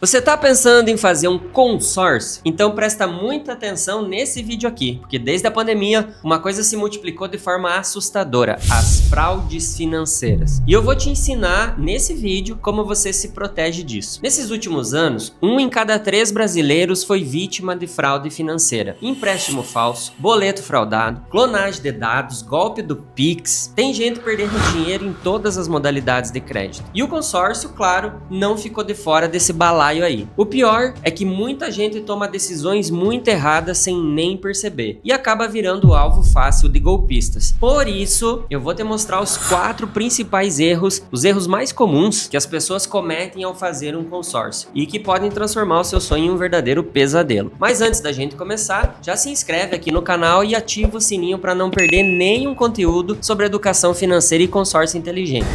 Você está pensando em fazer um consórcio? Então presta muita atenção nesse vídeo aqui, porque desde a pandemia uma coisa se multiplicou de forma assustadora: as fraudes financeiras. E eu vou te ensinar nesse vídeo como você se protege disso. Nesses últimos anos, 1 em cada 3 brasileiros foi vítima de fraude financeira. Empréstimo falso, boleto fraudado, clonagem de dados, golpe do Pix. Tem gente perdendo dinheiro em todas as modalidades de crédito. E o consórcio, claro, não ficou de fora desse balaio aí. O pior é que muita gente toma decisões muito erradas sem nem perceber e acaba virando alvo fácil de golpistas. Por isso, eu vou te mostrar os 4 principais erros, os erros mais comuns que as pessoas cometem ao fazer um consórcio e que podem transformar o seu sonho em um verdadeiro pesadelo. Mas antes da gente começar, já se inscreve aqui no canal e ativa o sininho para não perder nenhum conteúdo sobre educação financeira e consórcio inteligente.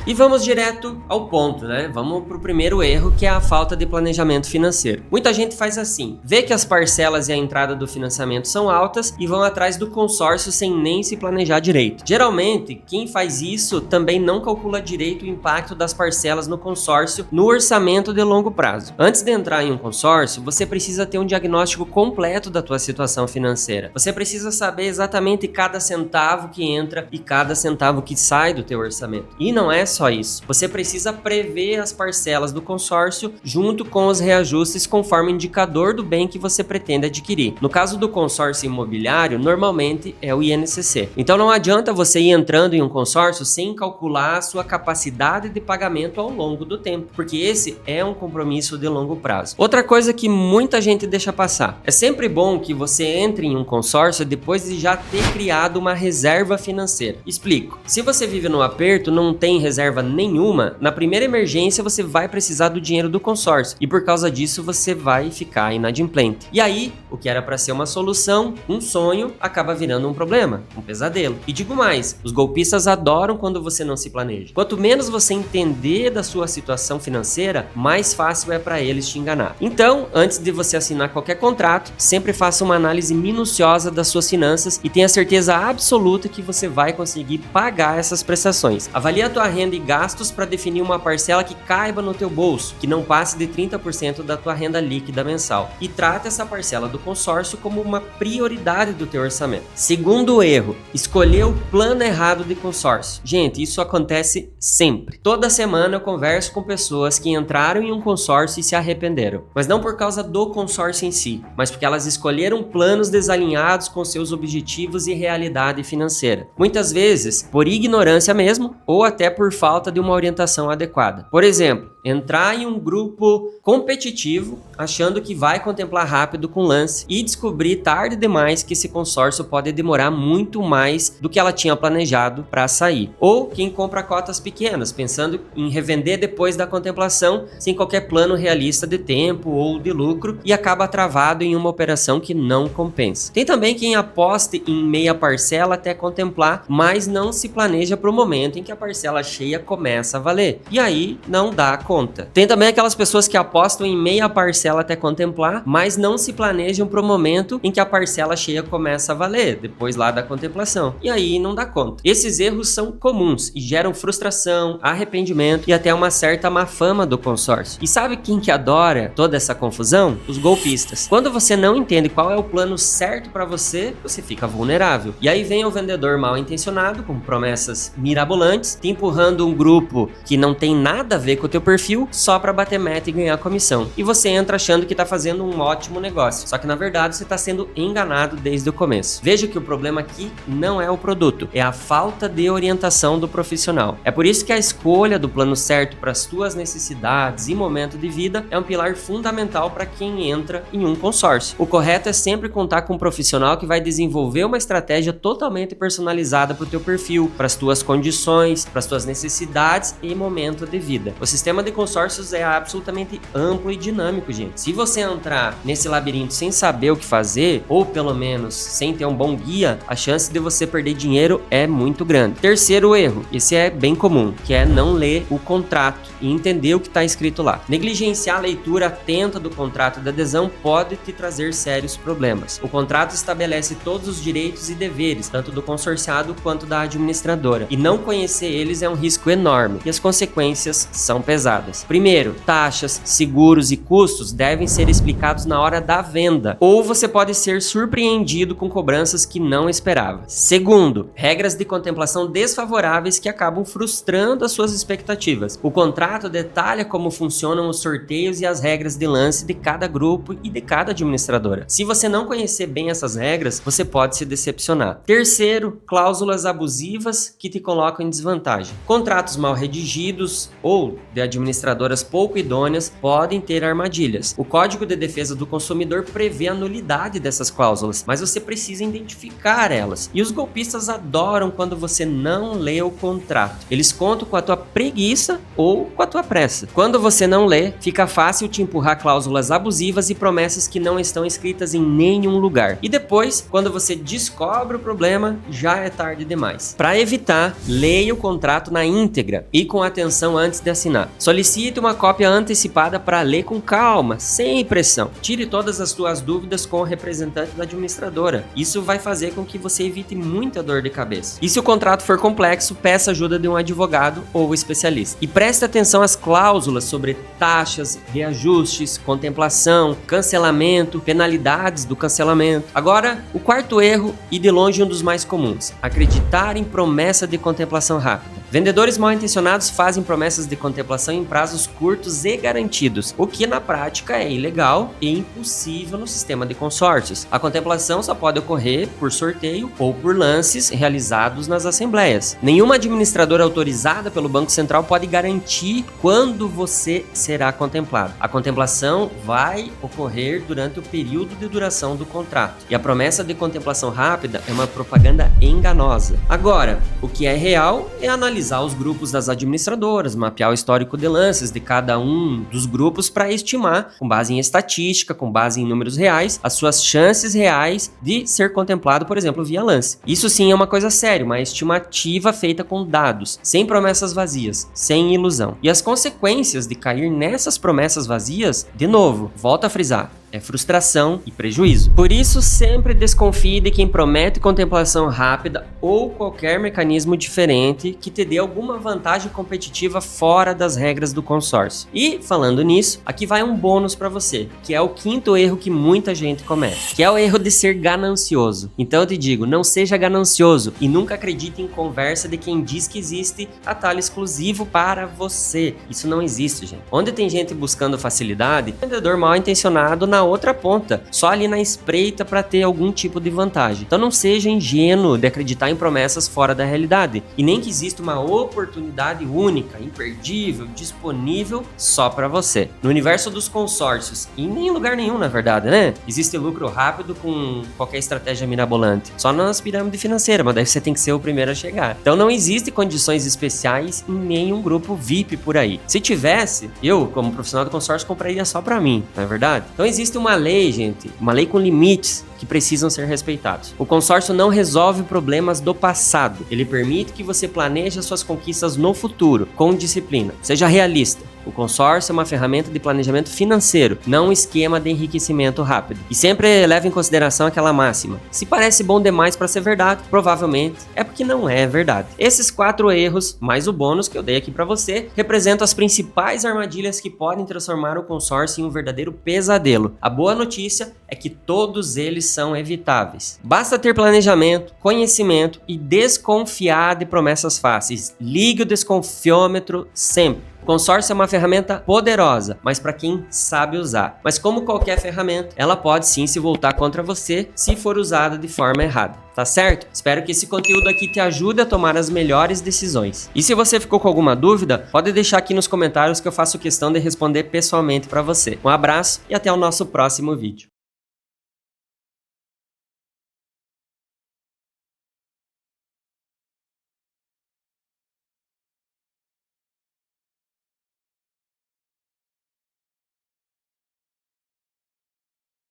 E vamos direto ao ponto, né? Vamos pro primeiro erro, que é a falta de planejamento financeiro. Muita gente faz assim, vê que as parcelas e a entrada do financiamento são altas e vão atrás do consórcio sem nem se planejar direito. Geralmente, quem faz isso também não calcula direito o impacto das parcelas no consórcio no orçamento de longo prazo. Antes de entrar em um consórcio, você precisa ter um diagnóstico completo da tua situação financeira. Você precisa saber exatamente cada centavo que entra e cada centavo que sai do teu orçamento. E não é só isso. Você precisa prever as parcelas do consórcio junto com os reajustes conforme o indicador do bem que você pretende adquirir. No caso do consórcio imobiliário, normalmente é o INCC. Então não adianta você ir entrando em um consórcio sem calcular a sua capacidade de pagamento ao longo do tempo, porque esse é um compromisso de longo prazo. Outra coisa que muita gente deixa passar: é sempre bom que você entre em um consórcio depois de já ter criado uma reserva financeira. Explico. Se você vive no aperto, não tem reserva nenhuma, na primeira emergência você vai precisar do dinheiro do consórcio e por causa disso você vai ficar inadimplente. E aí, o que era para ser uma solução, um sonho, acaba virando um problema, um pesadelo. E digo mais, os golpistas adoram quando você não se planeja. Quanto menos você entender da sua situação financeira, mais fácil é para eles te enganar. Então, antes de você assinar qualquer contrato, sempre faça uma análise minuciosa das suas finanças e tenha certeza absoluta que você vai conseguir pagar essas prestações. Avalie a tua renda e gastos para definir uma parcela que caiba no teu bolso, que não passe de 30% da tua renda líquida mensal. E trata essa parcela do consórcio como uma prioridade do teu orçamento. Segundo erro, escolher o plano errado de consórcio. Gente, isso acontece sempre. Toda semana eu converso com pessoas que entraram em um consórcio e se arrependeram. Mas não por causa do consórcio em si, mas porque elas escolheram planos desalinhados com seus objetivos e realidade financeira. Muitas vezes por ignorância mesmo, ou até por falta de uma orientação adequada. Por exemplo, entrar em um grupo competitivo achando que vai contemplar rápido com lance e descobrir tarde demais que esse consórcio pode demorar muito mais do que ela tinha planejado para sair. Ou quem compra cotas pequenas, pensando em revender depois da contemplação sem qualquer plano realista de tempo ou de lucro e acaba travado em uma operação que não compensa. Tem também quem aposte em meia parcela até contemplar, mas não se planeja para o momento em que a parcela cheia começa a valer. E aí não dá conta. Tem também aquelas pessoas que apostam em meia parcela até contemplar, mas não se planejam para o momento em que a parcela cheia começa a valer, depois lá da contemplação. E aí não dá conta. Esses erros são comuns e geram frustração, arrependimento e até uma certa má fama do consórcio. E sabe quem que adora toda essa confusão? Os golpistas. Quando você não entende qual é o plano certo para você, você fica vulnerável. E aí vem o vendedor mal intencionado com promessas mirabolantes, te empurrando um grupo que não tem nada a ver com o teu perfil só para bater meta e ganhar comissão. E você entra achando que está fazendo um ótimo negócio, só que na verdade você está sendo enganado desde o começo. Veja que o problema aqui não é o produto, é a falta de orientação do profissional. É por isso que a escolha do plano certo para as tuas necessidades e momento de vida é um pilar fundamental para quem entra em um consórcio. O correto é sempre contar com um profissional que vai desenvolver uma estratégia totalmente personalizada para o teu perfil, para as tuas condições, para as tuas necessidades e momento de vida. O sistema de consórcios é absolutamente amplo e dinâmico, gente. Se você entrar nesse labirinto sem saber o que fazer, ou pelo menos sem ter um bom guia, a chance de você perder dinheiro é muito grande. Terceiro erro, esse é bem comum, que é não ler o contrato e entender o que está escrito lá. Negligenciar a leitura atenta do contrato de adesão pode te trazer sérios problemas. O contrato estabelece todos os direitos e deveres, tanto do consorciado quanto da administradora, e não conhecer eles é um risco enorme, e as consequências são pesadas. Primeiro, taxas, seguros e custos devem ser explicados na hora da venda, ou você pode ser surpreendido com cobranças que não esperava. Segundo, regras de contemplação desfavoráveis que acabam frustrando as suas expectativas. O contrato detalha como funcionam os sorteios e as regras de lance de cada grupo e de cada administradora. Se você não conhecer bem essas regras, você pode se decepcionar. Terceiro, cláusulas abusivas que te colocam em desvantagem. Contratos mal redigidos ou de administradoras pouco idôneas podem ter armadilhas. O Código de Defesa do Consumidor prevê a nulidade dessas cláusulas, mas você precisa identificar elas. E os golpistas adoram quando você não lê o contrato. Eles contam com a tua preguiça ou com a tua pressa. Quando você não lê, fica fácil te empurrar cláusulas abusivas e promessas que não estão escritas em nenhum lugar. E depois, quando você descobre o problema, já é tarde demais. Para evitar, leia o contrato na íntegra e com atenção antes de assinar. Solicite uma cópia antecipada para ler com calma, sem pressão. Tire todas as suas dúvidas com o representante da administradora. Isso vai fazer com que você evite muita dor de cabeça. E se o contrato for complexo, peça ajuda de um advogado ou especialista. E preste atenção às cláusulas sobre taxas, reajustes, contemplação, cancelamento, penalidades do cancelamento. Agora, o quarto erro e de longe um dos mais comuns: acreditar em promessa de contemplação rápida. Vendedores mal intencionados fazem promessas de contemplação em prazos curtos e garantidos, o que na prática é ilegal e impossível no sistema de consórcios. A contemplação só pode ocorrer por sorteio ou por lances realizados nas assembleias. Nenhuma administradora autorizada pelo Banco Central pode garantir quando você será contemplado. A contemplação vai ocorrer durante o período de duração do contrato, e a promessa de contemplação rápida é uma propaganda enganosa. Agora, o que é real é analisar os grupos das administradoras, mapear o histórico de lances de cada um dos grupos para estimar, com base em estatística, com base em números reais, as suas chances reais de ser contemplado, por exemplo, via lance. Isso sim é uma coisa séria, uma estimativa feita com dados, sem promessas vazias, sem ilusão. E as consequências de cair nessas promessas vazias, de novo, volto a frisar, é frustração e prejuízo. Por isso, sempre desconfie de quem promete contemplação rápida ou qualquer mecanismo diferente que te dê alguma vantagem competitiva fora das regras do consórcio. E, falando nisso, aqui vai um bônus para você, que é o quinto erro que muita gente comete, que é o erro de ser ganancioso. Então eu te digo, não seja ganancioso e nunca acredite em conversa de quem diz que existe atalho exclusivo para você. Isso não existe, gente. Onde tem gente buscando facilidade, vendedor mal intencionado na outra ponta, só ali na espreita para ter algum tipo de vantagem. Então não seja ingênuo de acreditar em promessas fora da realidade, e nem que exista uma oportunidade única, imperdível, disponível só para você. No universo dos consórcios, e nem em lugar nenhum na verdade, né? Existe lucro rápido com qualquer estratégia mirabolante, só nas pirâmides financeiras, mas daí você tem que ser o primeiro a chegar. Então não existe condições especiais em nenhum grupo VIP por aí. Se tivesse, eu, como profissional do consórcio, compraria só para mim, não é verdade? Então existe uma lei, gente, uma lei com limites que precisam ser respeitados. O consórcio não resolve problemas do passado. Ele permite que você planeje as suas conquistas no futuro, com disciplina. Seja realista. O consórcio é uma ferramenta de planejamento financeiro, não um esquema de enriquecimento rápido. E sempre leve em consideração aquela máxima: se parece bom demais para ser verdade, provavelmente é porque não é verdade. Esses 4 erros, mais o bônus que eu dei aqui para você, representam as principais armadilhas que podem transformar o consórcio em um verdadeiro pesadelo. A boa notícia é que todos eles são evitáveis. Basta ter planejamento, conhecimento e desconfiar de promessas fáceis. Ligue o desconfiômetro sempre. O consórcio é uma ferramenta poderosa, mas para quem sabe usar. Mas como qualquer ferramenta, ela pode sim se voltar contra você se for usada de forma errada. Tá certo? Espero que esse conteúdo aqui te ajude a tomar as melhores decisões. E se você ficou com alguma dúvida, pode deixar aqui nos comentários que eu faço questão de responder pessoalmente para você. Um abraço e até o nosso próximo vídeo.